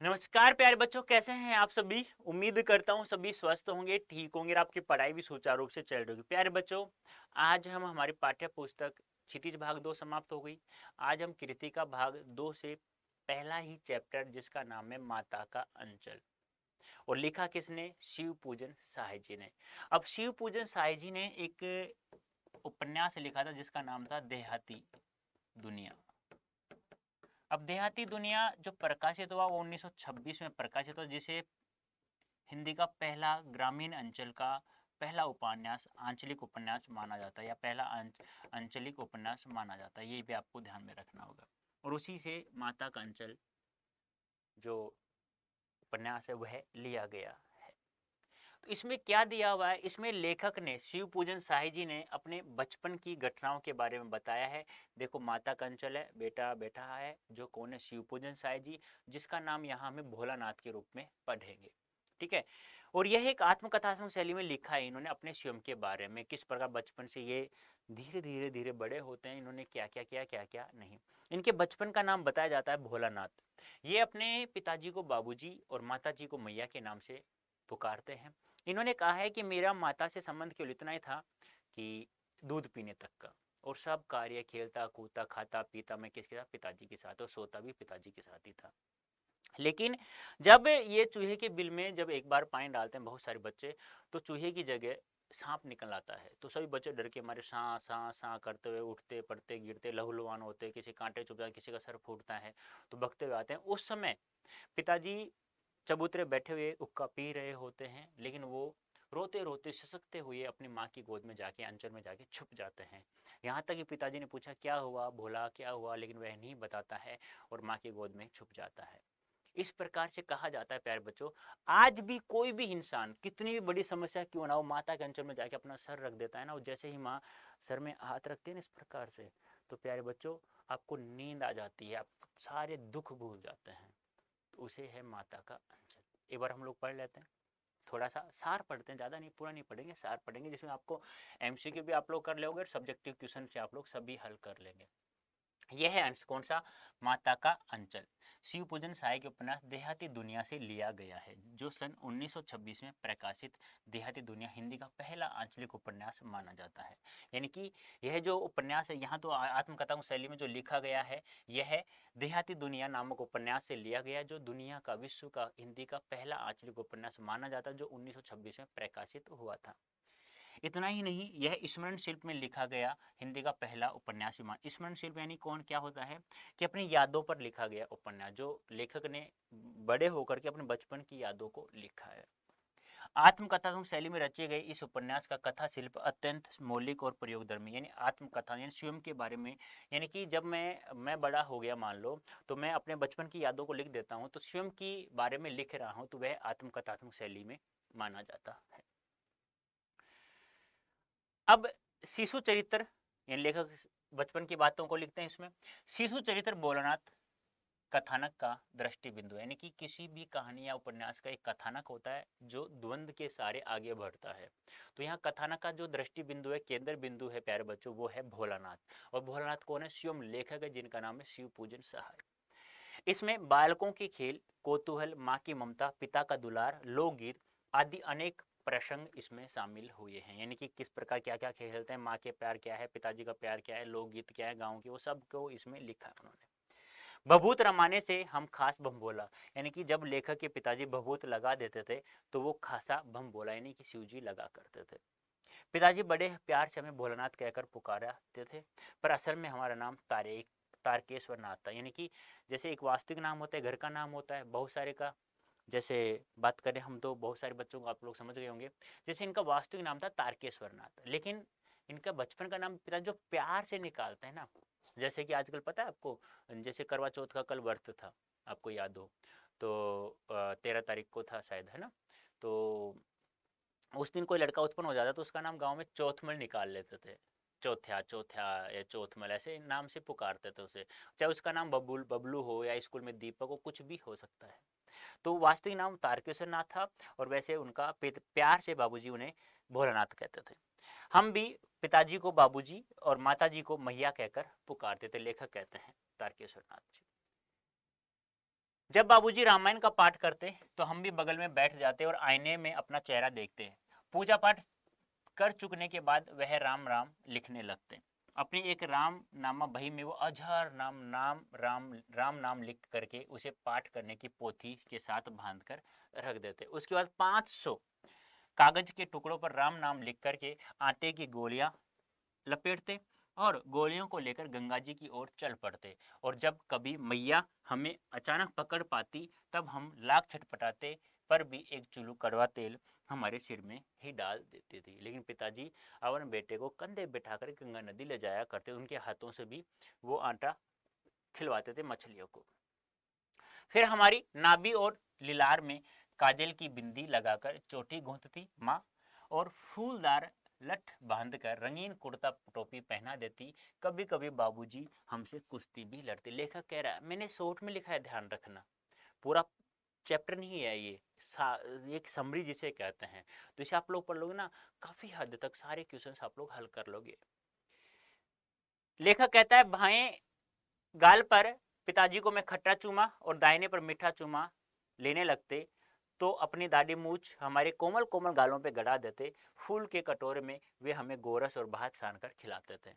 नमस्कार प्यारे बच्चों, कैसे हैं आप सभी। उम्मीद करता हूँ सभी स्वस्थ होंगे, ठीक होंगे और आपकी पढ़ाई भी सुचारू रूप से चल रही होगी। प्यारे बच्चों, आज हम हमारी पाठ्य पुस्तक क्षितिज भाग 2 समाप्त हो गई। आज हम कृतिका भाग 2 से पहला ही चैप्टर जिसका नाम है माता का अंचल, और लिखा किसने? शिव पूजन साय जी ने। अब शिव पूजन साय जी ने एक उपन्यास लिखा था जिसका नाम था देहाती दुनिया। अब देहाती दुनिया जो प्रकाशित हुआ वो 1926 में प्रकाशित हुआ, जिसे हिंदी का पहला ग्रामीण अंचल का पहला उपन्यास, आंचलिक उपन्यास माना जाता है, या पहला आंचलिक उपन्यास माना जाता है। ये भी आपको ध्यान में रखना होगा। और उसी से माता का अंचल जो उपन्यास है वह लिया गया है। तो इसमें क्या दिया हुआ है? इसमें लेखक ने, शिव पूजन साय जी ने, अपने बचपन की घटनाओं के बारे में बताया है। देखो, माता का अंचल है, बेटा बैठा है जो कौन है? शिव पूजन साय जी, जिसका नाम यहाँ हमें भोलानाथ के रूप में पढ़ेंगे। ठीक है। और यह एक आत्मकथात्मक शैली में लिखा है इन्होंने अपने स्वयं के बारे में, किस प्रकार बचपन से ये धीरे धीरे धीरे बड़े होते हैं, इन्होंने क्या क्या किया, क्या क्या नहीं। इनके बचपन का नाम बताया जाता है भोलानाथ। ये अपने पिताजी को बाबूजी और माताजी को मैया के नाम से पुकारते हैं। इन्होंने कहा है कि मेरा माता से संबंध केवल इतना ही था कि दूध पीने तक का, और सब कार्य, खेलता कूदता खाता पीता मैं किसके साथ? पिताजी के साथ, और सोता भी पिताजी के साथ ही था। लेकिन जब ये चूहे के बिल में जब एक बार पानी डालते हैं बहुत सारे बच्चे, तो चूहे की जगह सांप निकल आता है। तो सभी बच्चे डर के मारे सा सा सा करते हुए उठते पड़ते गिरते लहूलुहान होते, किसी कांटे चुभ जाते, किसी का सर फूटता है, तो भगते हुए आते हैं। उस समय पिताजी चबूतरे बैठे हुए हुक्का पी रहे होते हैं, लेकिन वो रोते रोते सिसकते हुए अपनी माँ की गोद में जाके, अंचल में जाके छुप जाते हैं। यहाँ तक कि पिताजी ने पूछा क्या हुआ भोला, क्या हुआ, लेकिन वह नहीं बताता है और माँ की गोद में छुप जाता है। इस प्रकार से कहा जाता है प्यारे बच्चों, आज भी कोई भी इंसान कितनी भी बड़ी समस्या क्यों ना हो, माता के अंचल में जाके अपना सर रख देता है ना, और जैसे ही माँ सर में हाथ रखती है ना इस प्रकार से, तो प्यारे बच्चों आपको नींद आ जाती है, आप सारे दुख भूल जाते हैं। तो उसे है माता का अंचल। एक बार हम लोग पढ़ लेते हैं, थोड़ा सा सार पढ़ते हैं, ज़्यादा नहीं, पूरा नहीं पढ़ेंगे, सार पढ़ेंगे, जिसमें आपको एमसीक्यू भी आप लोग कर लोगे और सब्जेक्टिव क्वेश्चन से आप लोग सभी हल कर लेंगे। यह है अंश कौन सा? माता का अंचल। शिव पूजन साय के उपन्यास देहाती दुनिया से लिया गया है, जो सन 1926 में प्रकाशित देहाती दुनिया हिंदी का पहला आंचलिक उपन्यास माना जाता है। यानी कि यह जो उपन्यास है, यहाँ तो आत्मकथा शैली में जो लिखा गया है, यह देहाती दुनिया नामक उपन्यास से लिया गया, जो दुनिया का, विश्व का हिंदी का पहला आंचलिक उपन्यास माना जाता है, जो 1926 में प्रकाशित हुआ था। इतना ही नहीं, यह स्मरण शिल्प में लिखा गया हिंदी का पहला उपन्यास भी। स्मरण शिल्प यानी कौन, क्या होता है कि अपनी यादों पर लिखा गया उपन्यास, जो लेखक ने बड़े होकर के अपने बचपन की यादों को लिखा है। आत्मकथात्मक शैली में रचे गए इस उपन्यास का कथा शिल्प अत्यंत मौलिक और प्रयोगधर्मी, यानी आत्मकथा यानी स्वयं के बारे में। यानी कि जब मैं बड़ा हो गया मान लो, तो मैं अपने बचपन की यादों को लिख देता हूँ, तो स्वयं की बारे में लिख रहा हूँ, तो वह आत्मकथात्मक शैली में माना जाता है। अब शिशु चरित्र, यानी लेखक बचपन की बातों को लिखते हैं इसमें। शिशु चरित्र भोलानाथ कथानक का दृष्टि बिंदु, यानी कि किसी भी कहानी या उपन्यास का एक कथानक होता है जो द्वंद्व के सारे आगे बढ़ता है। तो यहाँ कथानक का जो दृष्टि बिंदु है, केंद्र बिंदु है प्यारे बच्चों, वो है भोलानाथ। और भोलानाथ कौन है? स्वयं लेखक है, जिनका नाम है शिव पूजन सहाय। इसमें बालकों के खेल, कौतूहल, माँ की ममता, पिता का दुलार, लोकगीत आदि अनेक प्रसंग इसमें शामिल हुए हैं। यानी कि किस प्रकार क्या क्या खेलते हैं, माँ के प्यार क्या है, पिताजी का प्यार क्या है, लोकगीत क्या है गाँव की, वो सब को इसमें लिखा है उन्होंने। भभूत रमाने से हम खास बम बोला, यानी कि जब लेखक के पिताजी भभूत लगा देते थे तो वो खासा बम बोला, यानी कि शिवजी लगा करते थे। पिताजी बड़े प्यार से हमें भोलानाथ कहकर पुकारते थे, पर असल में हमारा नाम तारकेश्वर नाथ था। यानी कि जैसे एक वास्तविक नाम होता है, घर का नाम होता है, बहुत सारे का, जैसे बात करें हम तो बहुत सारे बच्चों को आप लोग समझ गए होंगे। जैसे इनका वास्तविक नाम था तारकेश्वर नाथ, लेकिन इनका बचपन का नाम पिता जो प्यार से निकालते हैं ना, जैसे कि आजकल पता है आपको, जैसे करवा चौथ का कल व्रत था, आपको याद हो तो 13 तारीख को था शायद, है ना। तो उस दिन कोई लड़का उत्पन्न हो जाता तो उसका नाम गांव में चौथमल निकाल लेते थे। चौथ्या चौथ्या या चौथमल, ऐसे नाम से पुकारते थे उसे। चाहे उसका नाम बबुल बबलू हो, या स्कूल में दीपक हो, कुछ भी हो सकता है। तो वास्तविक नाम तारकेश्वर नाथ था, और वैसे उनका प्यार से बाबूजी उन्हें भोलानाथ कहते थे। हम भी पिताजी को बाबूजी और माताजी को मैया कहकर पुकारते थे, लेखक कहते हैं तारकेश्वर नाथ जी। जब बाबूजी रामायण का पाठ करते तो हम भी बगल में बैठ जाते और आईने में अपना चेहरा देखते। पूजा पाठ कर चुकने के बाद वह राम राम लिखने लगते। अपनी एक राम नामा बही में वो अजहर राम नाम लिख करके उसे पाठ करने की पोथी के साथ बांध कर रख देते। उसके बाद 500 कागज के टुकड़ों पर राम नाम लिख करके आटे की गोलियां लपेटते और गोलियों को लेकर गंगा जी की ओर चल पड़ते। और जब कभी मैया हमें अचानक पकड़ पाती तब हम लाख छटपटाते पर भी एक चुल्लू कड़वा तेल हमारे सिर में ही डाल देती थी। लेकिन पिताजी अपने बेटे को कंधे बिठाकर गंगा नदी ले जाया करते, उनके हाथों से भी वो आटा खिलवाते थे मछलियों को। फिर हमारी नाभि और लिलार में काजल की बिंदी लगाकर चोटी गूंथती माँ और फूलदार लठ बांधकर रंगीन कुर्ता टोपी पहना देती। कभी कभी बाबूजी हमसे कुश्ती भी लड़ते। लेखक कह रहा है, मैंने शॉर्ट में लिखा है, ध्यान रखना, पूरा चैप्टर नहीं है ये, एक समरी जिसे कहते हैं। तो इसे आप लोग पढ़ लोगे ना, काफी हद तक सारे क्वेश्चंस आप लोग हल कर लोगे। लेखक कहता है, भाएं गाल पर पिताजी को मैं खट्टा चूमा और दाहिने पर मीठा चूमा लेने लगते तो अपनी दाढ़ी मूछ हमारे कोमल कोमल गालों पे गड़ा देते। फूल के कटोरे में वे हमें गोरस और भात सान कर खिलाते थे।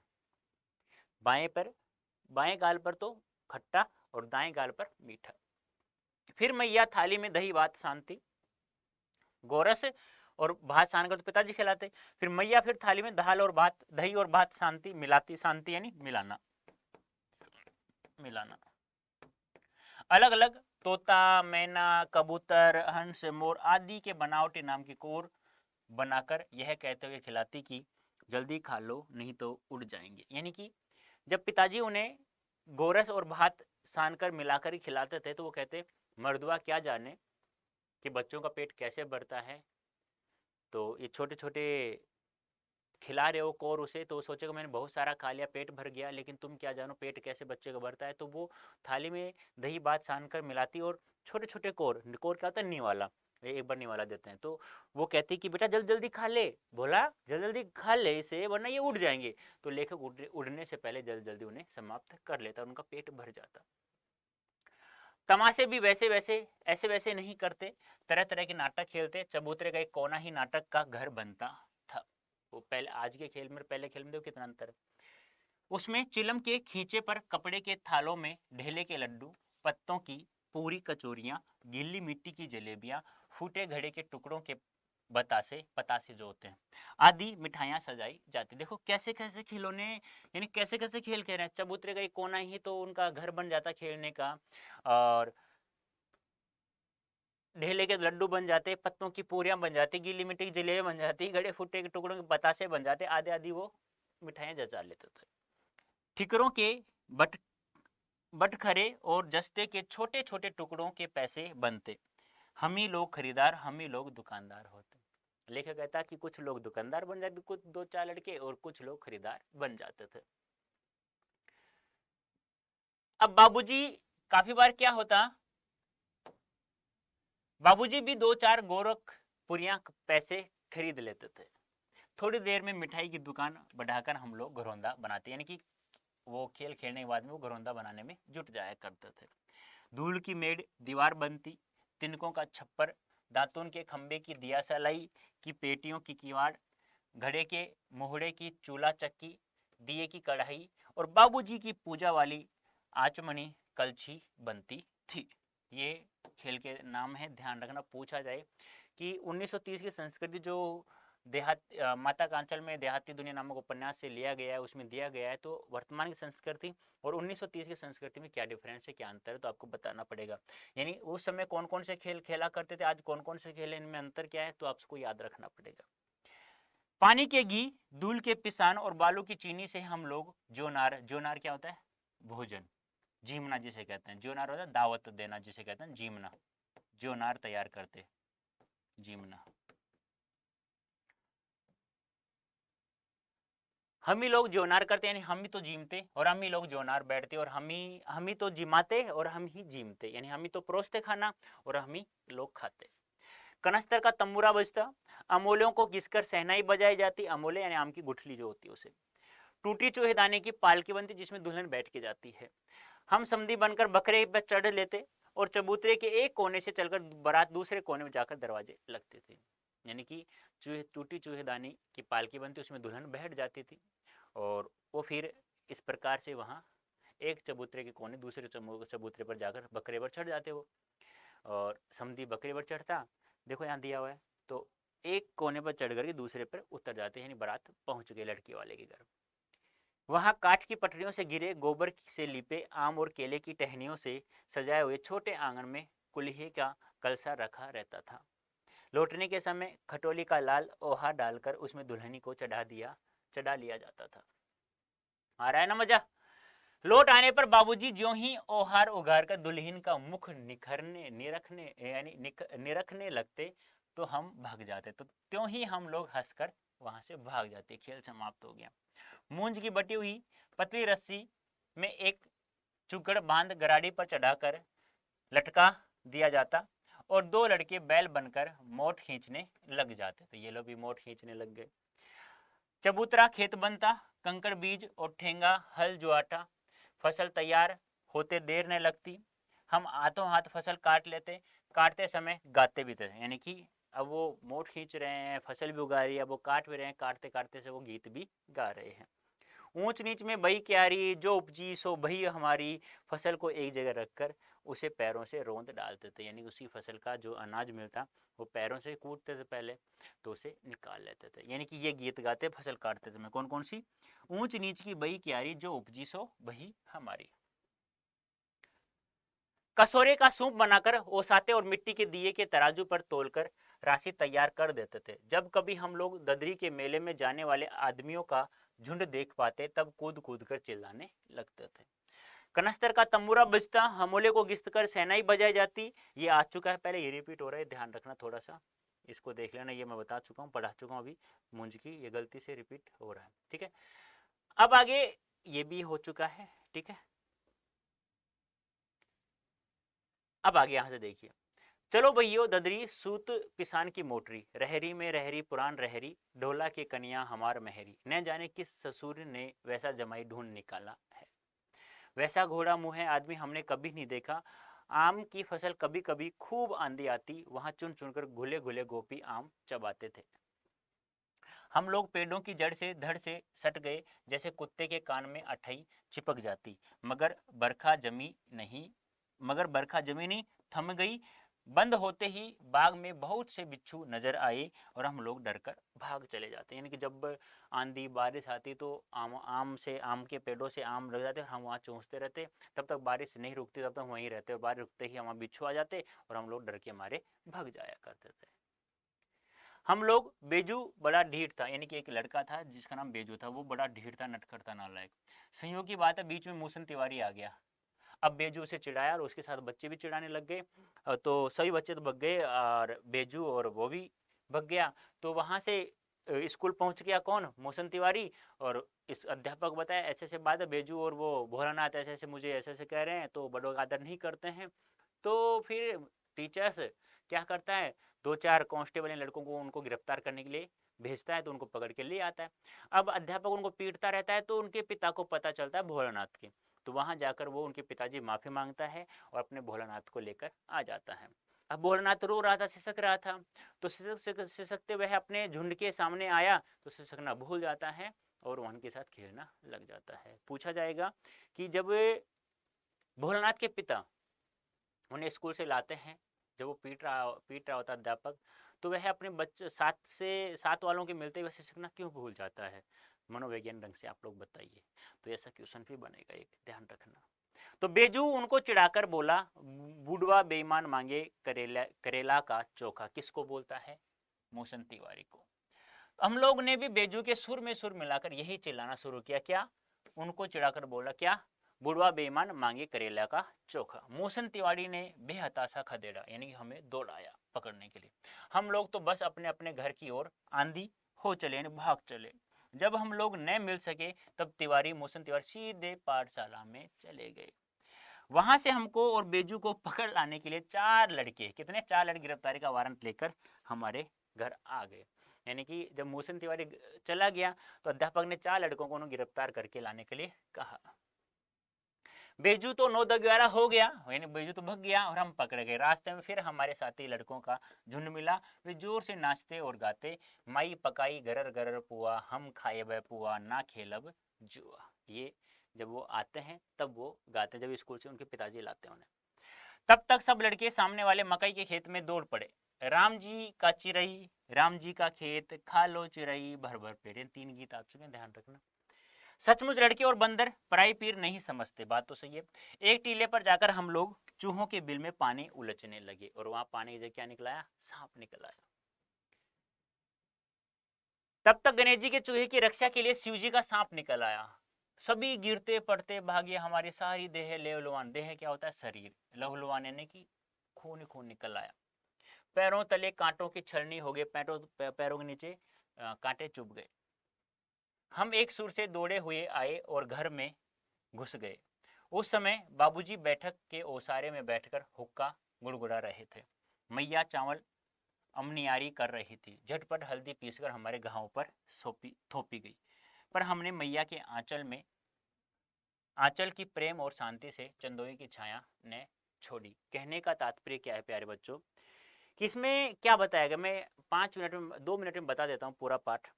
बाएं गाल पर तो खट्टा और दाएं गाल पर मीठा। फिर मैया थाली में दही भात सानती, गोरस और भात सान कर तो पिताजी खिलाते। फिर मैया फिर थाली में दाल और भात, दही और भात सानती, मिलाती, सानती यानी मिलाना, अलग अलग तोता, मैना, कबूतर, हंस, मोर आदि के बनावटी नाम की कोर बनाकर यह कहते हुए खिलाती कि जल्दी खा लो नहीं तो उड़ जाएंगे। यानी कि जब पिताजी उन्हें गोरस और भात सानकर मिलाकर ही खिलाते थे तो वो कहते, मर्दवा क्या जाने कि बच्चों का पेट कैसे भरता है, तो ये छोटे छोटे खिला रहे हो कोर उसे, तो सोचेगा मैंने बहुत सारा खा लिया, पेट भर गया, लेकिन तुम क्या जानो पेट कैसे बच्चे का भरता है। तो वो थाली में दही भात सान कर मिलाती और छोटे छोटे कोर क्या होता है, नी वाला, एक बार नी वाला देते हैं, तो वो कहती कि बेटा जल्दी जल्दी खा ले, बोला जल्दी जल्दी खा ले इसे वरना ये उड़ जाएंगे। तो लेखक उड़ने से पहले जल्दी जल्दी उन्हें समाप्त कर लेता, उनका पेट भर जाता। तमाशे भी वैसे वैसे नहीं करते, तरह तरह के नाटक खेलते। चबूतरे का एक कोना ही नाटक का घर बनता था। वो पहले आज के खेल में पहले खेल में देखो कितना अंतर है। उसमें चिलम के खींचे पर कपड़े के थालों में ढेले के लड्डू, पत्तों की पूरी कचोरियां, गीली मिट्टी की जलेबियां, फूटे घड़े के टुकड़ों के पतासे जो होते हैं आदि मिठाइयां सजाई जाती। देखो कैसे कैसे खिलौने, यानी कैसे कैसे खेल खेल रहे हैं। चबूतरे का एक कोना ही तो उनका घर बन जाता खेलने का, और ढेले के लड्डू बन जाते, पत्तों की पूरियां बन जाती, गीली मिट्टी की जलेबी बन जाती, घड़े फुट्टे के टुकड़ों के बतासे बन जाते, आदि आदि वो मिठाइयां जचा लेते थे। ठिकरों के बट बटखरे और जस्ते के छोटे छोटे टुकड़ों के पैसे बनते। हम ही लोग खरीदार, हम ही लोग दुकानदार होते। लेखक कहता कि कुछ लोग दुकानदार बन जाते, कुछ दो चार लड़के, और कुछ लोग खरीदार बन जाते थे। अब बाबूजी काफी बार क्या होता, बाबूजी भी दो चार गोरखपुरियां पैसे खरीद लेते थे। थोड़ी देर में मिठाई की दुकान बढ़ाकर हम लोग घरौंदा बनाते, यानी कि वो खेल खेलने के बाद में वो घरौंदा बनाने में जुट जाया करते थे। धूल की मेड़ दीवार बनती, तिनकों का छप्पर, दातून के खंबे की दिया सलाई की पेटियों की किवाड़, घड़े के मोहड़े की चूल्हा चक्की, दिए की कढ़ाई और बाबूजी की पूजा वाली आचमनी कलछी बनती थी। ये खेल के नाम है, ध्यान रखना पूछा जाए कि 1930 की संस्कृति जो माता कांचल में देहाती दुनिया नामक उपन्यास से लिया गया है, उसमें दिया गया है, तो वर्तमान की संस्कृति और 1930 की संस्कृति में क्या डिफरेंस है, क्या अंतर है, तो आपको बताना पड़ेगा। यानी उस समय कौन कौन से खेल खेला करते थे, आज कौन कौन से खेल, इनमें अंतर क्या है, तो आपको याद रखना पड़ेगा। पानी के घी, दूल के पिसान और बालू की चीनी से हम लोग जोनार क्या होता है, भोजन, जीमना जिसे कहते हैं, जोनार होता है दावत देना जिसे कहते हैं जीमना, जोनार तैयार करते, जीमना। हम ही लोग जोनार करते, यानी हम ही तो जीमते और हम ही लोग जोनार बैठते, और हम ही तो जिमाते और हम ही जीमते, यानी हम ही तो परोसते खाना और हम ही लोग खाते। कनस्तर का तंबूरा बजता, अमोलियों को घिसकर सहनाई बजाई जाती, अमोले यानी आम की गुठली जो होती है उसे। टूटी चूहेदानी की पालकी बनती जिसमें दुल्हन बैठ के जाती है। हम समधी बनकर बकरे पर चढ़ लेते और चबूतरे के एक कोने से चलकर बारात दूसरे कोने में जाकर दरवाजे लगते थे। यानी कि टूटी चूहेदानी की पालकी बनती, उसमें दुल्हन बैठ जाती थी और वो फिर इस प्रकार से वहाँ एक चबूतरे के कोने दूसरे चबूतरे पर जाकर बकरे पर चढ़ जाते वो, और समधी बकरे पर चढ़ता, देखो यहाँ दिया हुआ है, तो एक कोने पर चढ़ करके दूसरे पर उतर जाते, यानी बारात पहुंच गई लड़की वाले के घर। वहां काठ की पटरियों से गिरे गोबर से लिपे आम और केले की टहनियों से सजाए हुए छोटे आंगन में कुल्हे का कलसा रखा रहता था। लौटने के समय खटोली का लाल ओहा डालकर उसमें दुल्हनी को चढ़ा लिया जाता था। आ रहा है ना मजा? लौट आने पर बाबूजी ज्यों ही ओहार उगार कर दुल्हन का मुख निरखने लगते तो हम भाग जाते, तो त्यों ही हम लोग हंसकर वहां से भाग जाते। खेल समाप्त हो गया। मूंज की बटी हुई पतली रस्सी में एक चुगड़ बांध गराड़ी पर चढ़ाकर लटका दिया जाता और दो लड़के बैल बनकर मोट खींचने लग जाते, तो ये लोग भी मोट खींचने लग गए। चबूतरा खेत बनता, कंकड़ बीज और ठेंगा हल जुआटा, फसल तैयार होते देर न लगती। हम हाथों हाथ फसल काट लेते, काटते समय गाते भी थे, यानी कि अब वो मोट खींच रहे हैं, फसल भी उगा रही है, अब वो काट भी रहे हैं, काटते काटते से वो गीत भी गा रहे हैं। ऊंच नीच में बही क्यारी जो उपजी सो बही हमारी, फसल को एक जगह रखकर उसे पैरों से रोंद डालते थे, यानी उसी फसल का जो अनाज मिलता वो पैरों से कूटते थे पहले, तो उसे निकाल लेते थे। यानी कि ये गीत गाते फसल काटते थे। मैं कौन कौन सी? ऊंच नीच की बही क्यारी जो उपजी सो बही हमारी। कसोरे का सूप बनाकर ओसाते और मिट्टी के दिए के तराजू पर तोलकर राशि तैयार कर देते थे। जब कभी हम लोग ददरी के मेले में जाने वाले आदमियों का झुंड देख पाते तब कूद कूद कर चिल्लाने लगते थे। कनस्तर का तंबूरा बजता, हमोले को घिसट कर सेनाई बजाई जाती। ये आ चुका है पहले, ये रिपीट हो रहा है, ध्यान रखना थोड़ा सा, इसको देख लेना, ये मैं बता चुका हूँ, पढ़ा चुका हूँ अभी। मुंज की ये गलती से रिपीट हो रहा है, ठीक है। अब आगे ये भी हो चुका है, ठीक है। अब आगे यहां से देखिए, चलो भैयो ददरी सूत पिसान की मोटरी, रहरी में रहरी पुरान रहरी, ढोला के कन्या हमार महरी, न जाने किस ससुर ने वैसा जमाई ढूंढ निकाला है। वैसा घोड़ा मुंह है आदमी हमने कभी नहीं देखा। आम की फसल कभी कभी खूब आंधी आती, वहां चुन चुनकर घुले घुले गोपी आम चबाते थे। हम लोग पेड़ों की जड़ से धड़ से सट गए, जैसे कुत्ते के कान में अठई चिपक जाती, मगर बरखा जमी नहीं, थम गई। बंद होते ही बाग में बहुत से बिच्छू नजर आए और हम लोग डरकर भाग चले जाते। यानी कि जब आंधी बारिश आती तो आम के पेड़ों से आम लग जाते, हम वहाँ चूसते रहते, तब तक बारिश नहीं रुकती, तब तक वहीं रहते, और बारिश रुकते ही वहाँ बिच्छू आ जाते और हम लोग डर के मारे भाग जाया करते थे। हम लोग, बेजू बड़ा ढीठ था, यानी कि एक लड़का था जिसका नाम बेजू था, वो बड़ा ढीठ था, नटखट था, नालायक। संयोग की बात है बीच में मूसन तिवारी आ गया। अब बेजू उसे चिढ़ाया और उसके साथ बच्चे भी चिढ़ाने लग गए, तो सभी बच्चे तो भग गए और बेजू और वो भी भग गया। तो वहां से स्कूल पहुंच गया कौन? मूसन तिवारी। और इस अध्यापक बताया ऐसे ऐसे बात है, बेजू और वो भोलानाथ ऐसे ऐसे मुझे ऐसे ऐसे कह रहे हैं, तो बड़ों का आदर नहीं करते हैं। तो फिर टीचर्स क्या करता है, दो चार कांस्टेबल लड़कों को उनको गिरफ्तार करने के लिए भेजता है, तो उनको पकड़ के ले आता है। अब अध्यापक उनको पीटता रहता है, तो उनके पिता को पता चलता है भोलानाथ के, तो वहां जाकर वो उनके पिताजी माफी मांगता है और अपने भोलानाथ को लेकर आ जाता है। अब भोलानाथ रो रहा था, सिसक रहा था, तो सिसकते वह अपने झुंड के सामने आया तो सिसकना भूल जाता है और उनके साथ खेलना लग जाता है। पूछा जाएगा कि जब भोलानाथ के पिता उन्हें स्कूल से लाते हैं, जब वो पीट रहा होता अध्यापक, तो वह अपने बच्चे सात वालों के मिलते ही वैसे सीखना क्यों भूल जाता है? मनोवैज्ञानिक ढंग से आप लोग बताइए। तो ऐसा क्वेश्चन भी बनेगा, एक ध्यान रखना। तो बेजू उनको चिढ़ाकर बोला, बुढ़वा बेईमान मांगे करेला का चोखा। किसको बोलता है? मोशन तिवारी को। हम लोग ने भी बेजू के सुर में सुर मिलाकर यही चिल्लाना शुरू किया। क्या? उनको चिढ़ाकर बोला क्या? बुढ़वा बेईमान मांगे करेला का चोखा। मोशन तिवारी ने बेहताशा खदेड़ा, यानी कि हमें दौड़ाया पकड़ने के लिए। हम लोग तो बस अपने अपने घर की ओर आंधी हो चले, यानी भाग चले। जब हम लोग न मिल सके तब मोशन तिवारी सीधे पाठशाला में चले गए। वहां से हमको और बेजू को पकड़ लाने के लिए चार लड़के गिरफ्तारी का वारंट लेकर हमारे घर आ गए। यानी कि जब मोशन तिवारी चला गया तो अध्यापक ने चार लड़कों को गिरफ्तार करके लाने के लिए कहा। बेजू तो 9 10 11 हो गया, यानी बेजू तो भग गया और हम पकड़ गए। रास्ते में फिर हमारे साथी लड़कों का झुंड मिला, वे जोर से नाचते और गाते, माई पकाई गरर गरर पुआ, हम खाए वह पुआ, ना खेलब जुआ। ये जब वो आते हैं तब वो गाते, जब स्कूल से उनके पिताजी लाते हैं उन्हें। तब तक सब लड़के सामने वाले मकई के खेत में दौड़ पड़े। राम जी का चिरई, राम जी का खेत, खा लो चिरई भर भर पेड़। 3 गीत आप चुके, ध्यान रखना। सचमुच लड़के और बंदर पराई पीर नहीं समझते, बात तो सही है। एक टीले पर जाकर हम लोग चूहों के बिल में पानी उलझने लगे, और वहां पानी की जगह क्या निकला आया? सांप निकल आया। तब तक गणेश जी के चूहे की रक्षा के लिए शिव जी का सांप निकल आया। सभी गिरते पड़ते भागे, हमारी सारी देह लेवलवान, देह क्या होता है? शरीर, लहलवान यानी कि खून खून निकल आया। पैरों तले कांटों की छलनी हो गए, पैरों के नीचे कांटे चुभ गए। हम एक सुर से दौड़े हुए आए और घर में घुस गए। उस समय बाबूजी बैठक के ओसारे में बैठकर हुक्का गुड़गुड़ा रहे थे। मैया चावल अमनियारी कर रही थी। झटपट हल्दी पीसकर हमारे घावों पर थोपी गई, पर हमने मैया के आंचल की प्रेम और शांति से चंदोई की छाया ने छोड़ी। कहने का तात्पर्य क्या है प्यारे बच्चों, कि इसमें क्या बताया गया, मैं 5 मिनट में 2 मिनट में बता देता हूँ पूरा पाठ।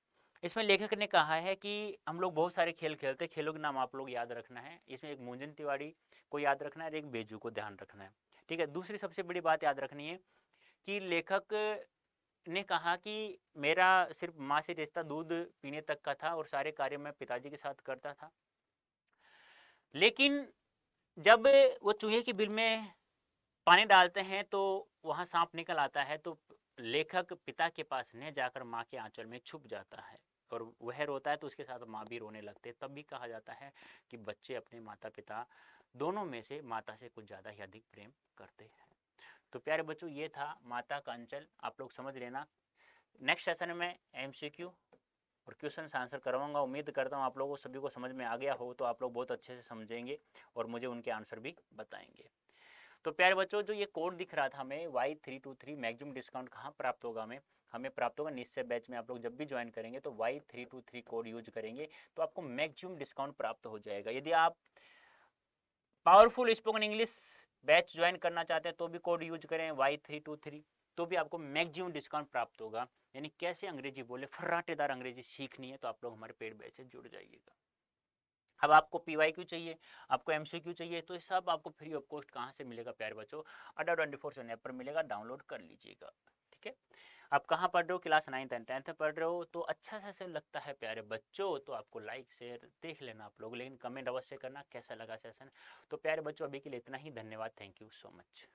इसमें लेखक ने कहा है कि हम लोग बहुत सारे खेल खेलते हैं, खेलों के नाम आप लोग याद रखना है। इसमें एक मूंजन तिवारी को याद रखना है और एक बेजू को ध्यान रखना है, ठीक है। दूसरी सबसे बड़ी बात याद रखनी है कि लेखक ने कहा कि मेरा सिर्फ माँ से रिश्ता दूध पीने तक का था और सारे कार्य मैं पिताजी के साथ करता था, लेकिन जब वो चूहे की बिल में पानी डालते हैं तो वहां सांप निकल आता है, तो लेखक पिता के पास न जाकर माँ के आंचल में छुप जाता है और वह रोता है तो उसके साथ माँ भी रोने लगते हैं। तब भी कहा जाता है कि बच्चे अपने माता पिता दोनों में से माता से कुछ ज़्यादा ही अधिक प्रेम करते हैं। तो प्यारे बच्चों, ये था माता का अंचल, आप लोग समझ लेना। नेक्स्ट सेशन में MCQ और क्वेश्चन आंसर करवाऊंगा। उम्मीद करता हूँ आप लोगों को सभी को समझ में आ गया हो, तो आप लोग बहुत अच्छे से समझेंगे और मुझे उनके आंसर भी बताएंगे। तो प्यारे बच्चों, जो ये कोड दिख रहा था हमें Y323, मैक्सिमम डिस्काउंट कहाँ प्राप्त होगा? हमें प्राप्त होगा निश्चय बैच में। आप लोग जब भी ज्वाइन करेंगे तो Y323 कोड यूज करेंगे तो आपको मैक्सिमम डिस्काउंट प्राप्त हो जाएगा। यदि आप powerful spoken English batch join करना चाहते हैं तो भी कोड यूज करें Y323, तो भी आपको मैक्सिमम डिस्काउंट प्राप्त होगा। यानी कैसे अंग्रेजी बोले, फर्राटेदार अंग्रेजी सीखनी है तो आप लोग हमारे पेड बैच से जुड़ जाइएगा। अब आपको PYQ चाहिए, आपको MCQ चाहिए, तो ये सब आपको फ्री ऑफ कॉस्ट कहाँ से मिलेगा प्यारे बच्चों? Adda24 ऐप पर मिलेगा, डाउनलोड कर लीजिएगा, ठीक है। आप कहाँ पढ़ रहे हो? क्लास 9th एंड 10th में पढ़ रहे हो तो अच्छा सेशन लगता है प्यारे बच्चों, तो आपको लाइक शेयर देख लेना आप लोग, लेकिन कमेंट अवश्य करना कैसा लगा सेशन। तो प्यारे बच्चों, अभी के लिए इतना ही, धन्यवाद, थैंक यू सो मच।